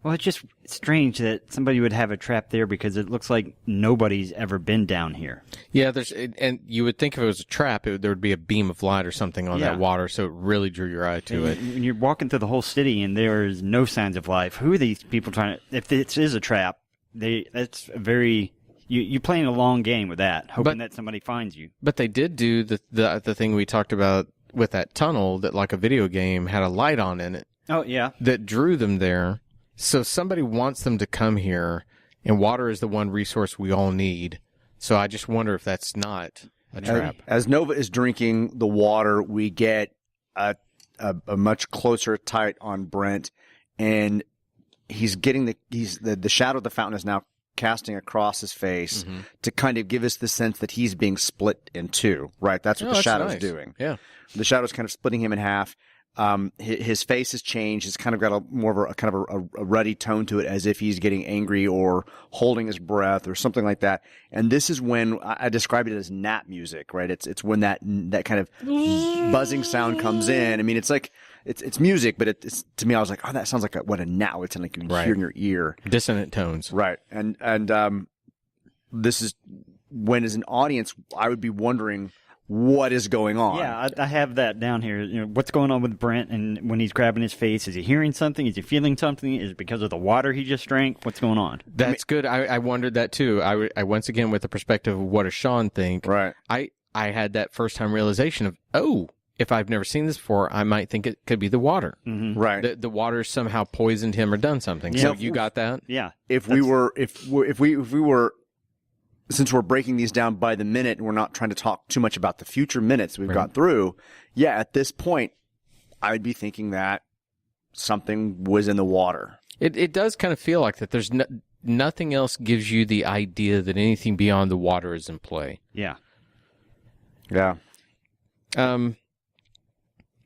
Well, it's just strange that somebody would have a trap there because it looks like nobody's ever been down here. Yeah, and you would think if it was a trap, there would be a beam of light or something on that water, so it really drew your eye to it. When you're walking through the whole city and there's no signs of life, who are these people trying to... If this is a trap, that's a very... You're playing a long game with that, hoping that somebody finds you. But they did do the thing we talked about with that tunnel that, like a video game, had a light on in it. Oh, yeah. That drew them there. So somebody wants them to come here, and water is the one resource we all need. So I just wonder if that's not a trap. As Nova is drinking the water, we get a much closer tight on Brent, and he's getting the shadow of the fountain is now casting across his face to kind of give us the sense that he's being split in two, right? That's what the shadow's doing. Yeah. The shadow's kind of splitting him in half. His face has changed. It's kind of got more of a ruddy tone to it, as if he's getting angry or holding his breath or something like that. And this is when I describe it as nap music, right? It's when that kind of buzzing sound comes in. I mean, it's like, it's music, but it's to me, I was like, oh, that sounds like what a nap would sound like you hear in your ear. Dissonant tones. Right. And this is when, as an audience, I would be wondering, what is going on? Yeah, I have that down here. You know, what's going on with Brent, and when he's grabbing his face, is he hearing something? Is he feeling something? Is it because of the water he just drank? What's going on? That's good. I wondered that too. I once again, with the perspective of what does Sean think? Right. I had that first time realization of, oh, if I've never seen this before, I might think it could be the water. Mm-hmm. Right. The water somehow poisoned him or done something. Yeah. So you got that? Yeah. If we were, since we're breaking these down by the minute and we're not trying to talk too much about the future minutes we've got through, at this point, I would be thinking that something was in the water. It does kind of feel like that. There's nothing else gives you the idea that anything beyond the water is in play. Yeah. Yeah.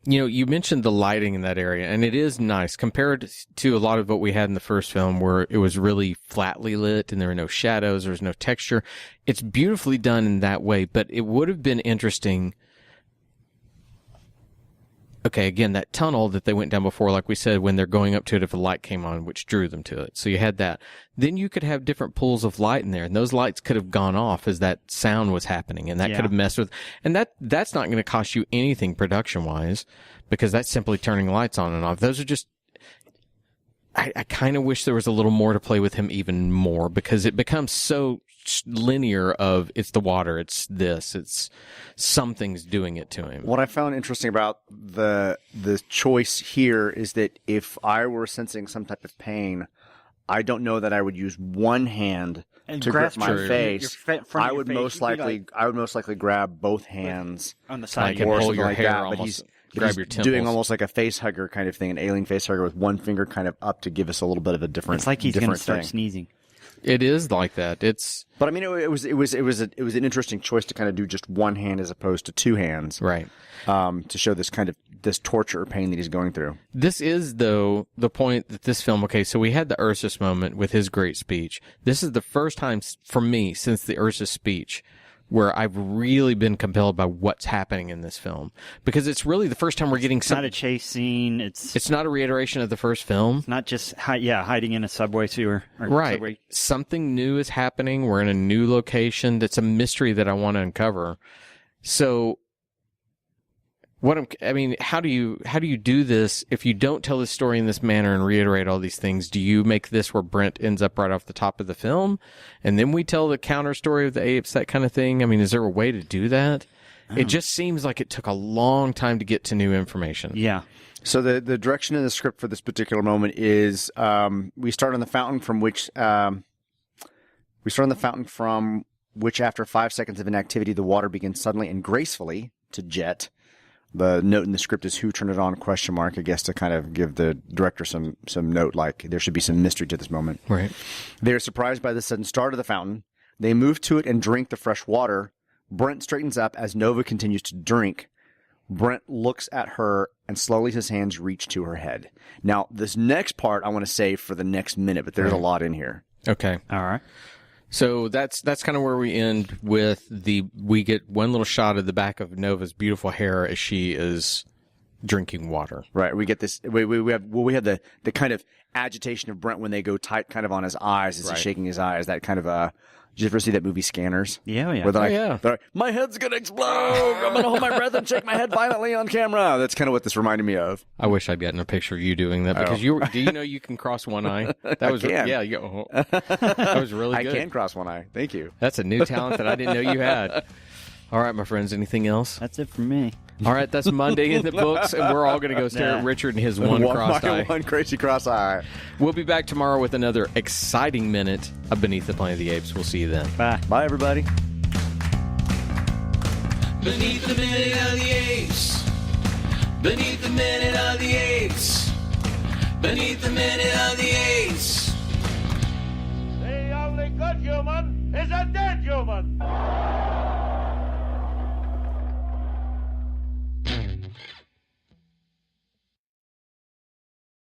You know, you mentioned the lighting in that area, and it is nice compared to a lot of what we had in the first film where it was really flatly lit and there were no shadows, there was no texture. It's beautifully done in that way, but it would have been interesting. Okay, again, that tunnel that they went down before, like we said, when they're going up to it, if the light came on, which drew them to it. So you had that. Then you could have different pools of light in there, and those lights could have gone off as that sound was happening, and that could have messed with. And that's not going to cost you anything production-wise, because that's simply turning lights on and off. Those are just... I kind of wish there was a little more to play with him even more, because it becomes so linear of it's the water, it's this, it's something's doing it to him. What I found interesting about the choice here is that if I were sensing some type of pain, I don't know that I would use one hand to grip my face. I would most likely grab both hands on the side, or pull your hair that. almost. But he's doing almost like a face hugger kind of thing, an alien face hugger with one finger kind of up to give us a little bit of a different. It's like he's going to start thing. sneezing. It is like that. But I mean, it was an interesting choice to kind of do just one hand as opposed to two hands, right? To show this torture or pain that he's going through. This is, though, the point that this film. Okay, so we had the Ursus moment with his great speech. This is the first time for me since the Ursus speech where I've really been compelled by what's happening in this film, because it's really the first time we're getting not a chase scene. It's not a reiteration of the first film. It's not just hiding in a subway sewer. Right. Subway. Something new is happening. We're in a new location. That's a mystery that I want to uncover. So how do you do this if you don't tell this story in this manner and reiterate all these things? Do you make this where Brent ends up right off the top of the film, and then we tell the counter story of the apes, that kind of thing? I mean, is there a way to do that? It just seems like it took a long time to get to new information. Yeah. So the direction in the script for this particular moment is we start on the fountain from which after 5 seconds of inactivity, the water begins suddenly and gracefully to jet. The note in the script is "Who turned it on?" ? I guess to kind of give the director some note, like there should be some mystery to this moment. Right. They are surprised by the sudden start of the fountain. They move to it and drink the fresh water. Brent straightens up as Nova continues to drink. Brent looks at her and slowly his hands reach to her head. Now, this next part I want to save for the next minute, but there's a lot in here. Okay. All right. So that's kind of where we end with we get one little shot of the back of Nova's beautiful hair as she is drinking water. Right. We get this. We have the kind of agitation of Brent when they go tight, kind of on his eyes as he's shaking his eyes. That kind of Did you ever see that movie Scanners? Yeah, yeah. Where they're like, my head's gonna explode. I'm gonna hold my breath and shake my head violently on camera. That's kind of what this reminded me of. I wish I'd gotten a picture of you doing that because do you know you can cross one eye? That was can. Yeah, that was really good. I can cross one eye. Thank you. That's a new talent that I didn't know you had. All right, my friends. Anything else? That's it for me. All right, that's Monday in the books, and we're all going to go stare at Richard and his one crossed eye. One crazy cross eye. We'll be back tomorrow with another exciting minute of Beneath the Planet of the Apes. We'll see you then. Bye. Bye, everybody. Beneath the Minute of the Apes. Beneath the Minute of the Apes. Beneath the Minute of the Apes. The only good human is a dead human.